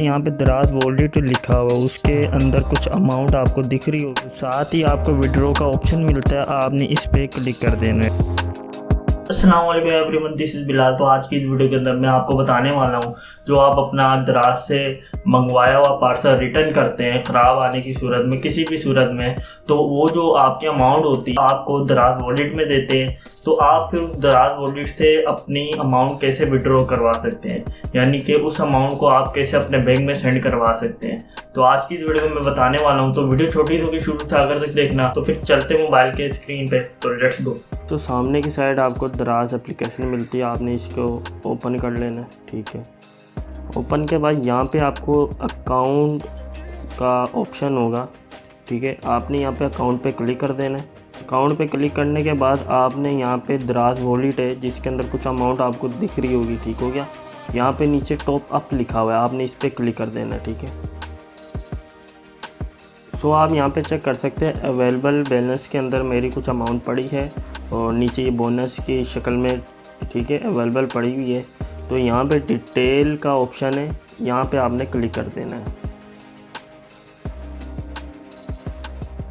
यहाँ पे दराज वॉलेट लिखा हुआ है, उसके अंदर कुछ अमाउंट आपको दिख रही होगी। साथ ही आपको विड्रॉ का ऑप्शन मिलता है, आपने इस पे क्लिक कर देना है। अस्सलाम वालेकुम एवरीवन, दिस इज़ बिलाल। तो आज की इस वीडियो के अंदर मैं आपको बताने वाला हूँ, जो आप अपना दराज से मंगवाया हुआ पार्सल रिटर्न करते हैं ख़राब आने की सूरत में, किसी भी सूरत में, तो वो जो आपकी अमाउंट होती है आपको दराज वॉलेट में देते हैं। तो आप फिर दराज वॉलेट से अपनी अमाउंट कैसे विड्रॉ करवा सकते हैं, यानी कि उस अमाउंट को आप कैसे अपने बैंक में सेंड करवा सकते हैं। तो आज की इस वीडियो में मैं बताने वाला हूँ। तो वीडियो छोटी होगी, शुरू से आकर तक देखना। तो फिर चलते मोबाइल के स्क्रीन पे, तो लेट्स गो। तो सामने की साइड आपको दराज एप्लीकेशन मिलती है, आपने इसको ओपन कर लेना है। ठीक है, ओपन के बाद यहाँ पे आपको अकाउंट का ऑप्शन होगा। ठीक है, आपने यहाँ पे अकाउंट पे क्लिक कर देना है। अकाउंट पे क्लिक करने के बाद आपने यहाँ पे दराज वॉलेट है जिसके अंदर कुछ अमाउंट आपको दिख रही होगी। ठीक हो गया, यहाँ पे नीचे टॉप अप लिखा हुआ है, आपने इस पर क्लिक कर देना है। ठीक है, सो आप यहाँ पे चेक कर सकते हैं अवेलेबल बैलेंस के अंदर मेरी कुछ अमाउंट पड़ी है और नीचे ये बोनस की शक्ल में, ठीक है, अवेलेबल पड़ी हुई है। तो यहाँ पे डिटेल का ऑप्शन है, यहाँ पे आपने क्लिक कर देना है।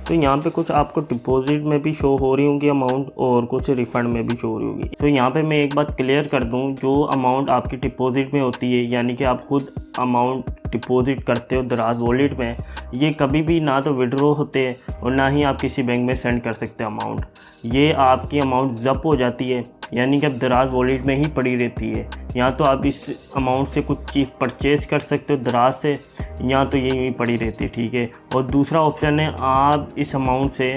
तो यहाँ पे कुछ आपको डिपॉजिट में भी शो हो रही होंगी अमाउंट और कुछ रिफ़ंड में भी शो हो रही होगी। तो यहाँ पे मैं एक बात क्लियर कर दूँ, जो अमाउंट आपकी डिपॉजिट में होती है, यानी कि आप खुद अमाउंट डिपॉजिट करते हो दराज वॉलेट में, ये कभी भी ना तो विड्रॉ होते हैं और ना ही आप किसी बैंक में सेंड कर सकते हैं अमाउंट। ये आपकी अमाउंट ज़ब्त हो जाती है, यानी कि अब दराज वॉलेट में ही पड़ी रहती है। या तो आप इस अमाउंट से कुछ चीज़ परचेज़ कर सकते हो दराज से, या तो ये यूँ पड़ी रहती है। ठीक है, और दूसरा ऑप्शन है, आप इस अमाउंट से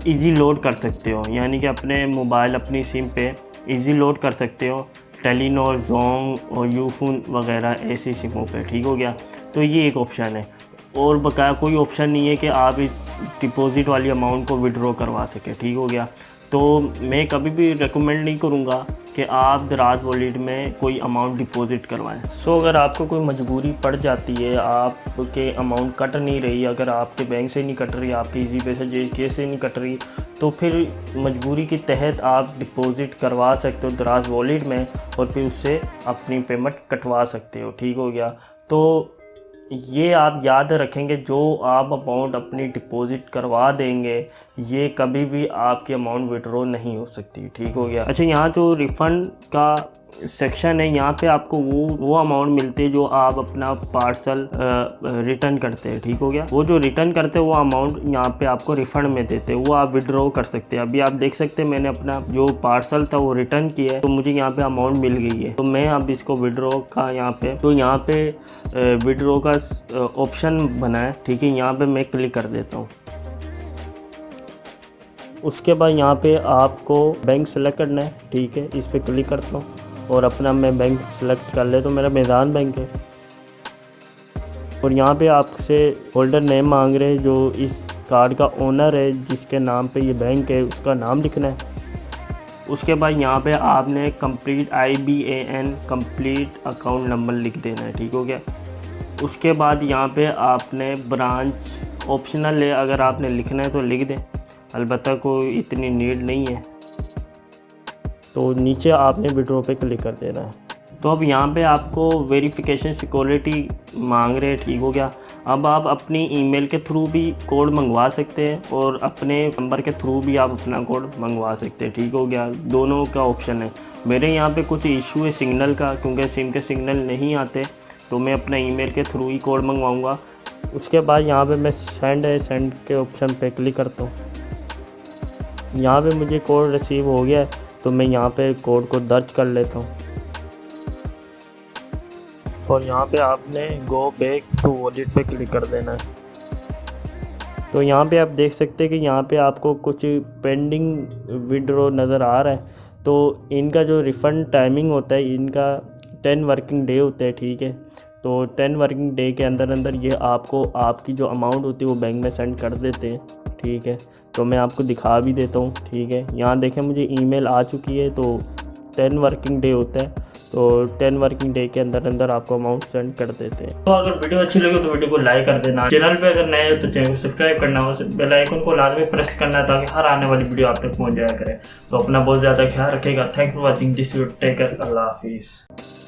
इजी लोड कर सकते हो, यानी कि अपने मोबाइल, अपनी सिम पे इजी लोड कर सकते हो, टेलीनॉर, जोंग और यूफोन वगैरह ऐसी सिमों पे। ठीक हो गया, तो ये एक ऑप्शन है। और बकाया कोई ऑप्शन नहीं है कि आप डिपॉजिट वाली अमाउंट को विड्रॉ करवा सकें। ठीक हो गया, तो मैं कभी भी रेकमेंड नहीं करूँगा कि आप दराज वॉलेट में कोई अमाउंट डिपॉजिट करवाएं। सो अगर आपको कोई मजबूरी पड़ जाती है, आपके अमाउंट कट नहीं रही, अगर आपके बैंक से नहीं कट रही, आपके इजी पैसा JK से नहीं कट रही, तो फिर मजबूरी के तहत आप डिपॉजिट करवा सकते हो दराज वॉलेट में और फिर उससे अपनी पेमेंट कटवा सकते हो। ठीक हो गया, तो ये आप याद रखेंगे, जो आप अमाउंट अपनी डिपॉजिट करवा देंगे ये कभी भी आपकी अमाउंट विड्रॉ नहीं हो सकती। ठीक हो गया। अच्छा, यहाँ जो रिफ़ंड का सेक्शन है, यहाँ पे आपको वो अमाउंट मिलती है जो आप अपना पार्सल रिटर्न करते हैं। ठीक हो गया, वो जो रिटर्न करते हैं वो अमाउंट यहाँ पे आपको रिफ़ंड में देते हैं, वो आप विड्रॉ कर सकते हैं। अभी आप देख सकते हैं मैंने अपना जो पार्सल था वो रिटर्न किया है, तो मुझे यहाँ पे अमाउंट मिल गई है। तो मैं अब इसको विड्रॉ का यहाँ पे विड्रॉ का ऑप्शन बना है। ठीक है, यहाँ पे मैं क्लिक कर देता हूँ। उसके बाद यहाँ पे आपको बैंक सेलेक्ट करना है। ठीक है, इस पर क्लिक करता हूँ और अपना मैं बैंक सेलेक्ट कर ले, तो मेरा मैदान बैंक है। और यहाँ पे आपसे होल्डर नेम मांग रहे हैं, जो इस कार्ड का ओनर है जिसके नाम पे ये बैंक है उसका नाम लिखना है। उसके बाद यहाँ पे आपने complete IBAN complete account number लिख देना है। ठीक हो गया, उसके बाद यहाँ पे आपने ब्रांच ऑप्शनल है, अगर आपने लिखना है तो लिख दें, अलबत्ता कोई इतनी नीड नहीं है। तो नीचे आपने विड्रॉ पे क्लिक कर देना है। तो अब यहाँ पे आपको वेरिफिकेशन सिक्योरिटी मांग रहे हैं। ठीक हो गया, अब आप अपनी ईमेल के थ्रू भी कोड मंगवा सकते हैं और अपने नंबर के थ्रू भी आप अपना कोड मंगवा सकते हैं। ठीक हो गया, दोनों का ऑप्शन है। मेरे यहाँ पे कुछ इशू है सिग्नल का, क्योंकि सिम के सिग्नल नहीं आते, तो मैं अपना ईमेल के थ्रू ही कोड मंगवाऊँगा। उसके बाद यहाँ पे मैं सेंड के ऑप्शन पे क्लिक करता हूँ। यहाँ पे मुझे कोड रिसीव हो गया है, तो मैं यहाँ पे कोड को दर्ज कर लेता हूँ और यहाँ पे आपने गो बैक टू वॉलेट पे क्लिक कर देना है। तो यहाँ पे आप देख सकते हैं कि यहाँ पे आपको कुछ पेंडिंग विड्रॉ नज़र आ रहा है। तो इनका जो रिफ़ंड टाइमिंग होता है, इनका 10 वर्किंग डे होता है। ठीक है, तो 10 वर्किंग डे के अंदर ये आपको आपकी जो अमाउंट होती है वो बैंक में सेंड कर देते हैं। ठीक है, तो मैं आपको दिखा भी देता हूँ। ठीक है, यहाँ देखें मुझे ईमेल आ चुकी है, तो 10 वर्किंग डे होता है, तो 10 वर्किंग डे के अंदर आपको अमाउंट सेंड कर देते हैं। तो अगर वीडियो अच्छी लगे तो वीडियो को लाइक कर देना, चैनल पे अगर नए हो तो चैनल को सब्सक्राइब करना, और बेल आइकन को लाजमी प्रेस करना ताकि हर आने वाली वीडियो आप तक पहुँच जाया करे। तो अपना बहुत ज़्यादा ख्याल रखेगा। Thanks for watching this video, take care, अल्लाह हाफिज़।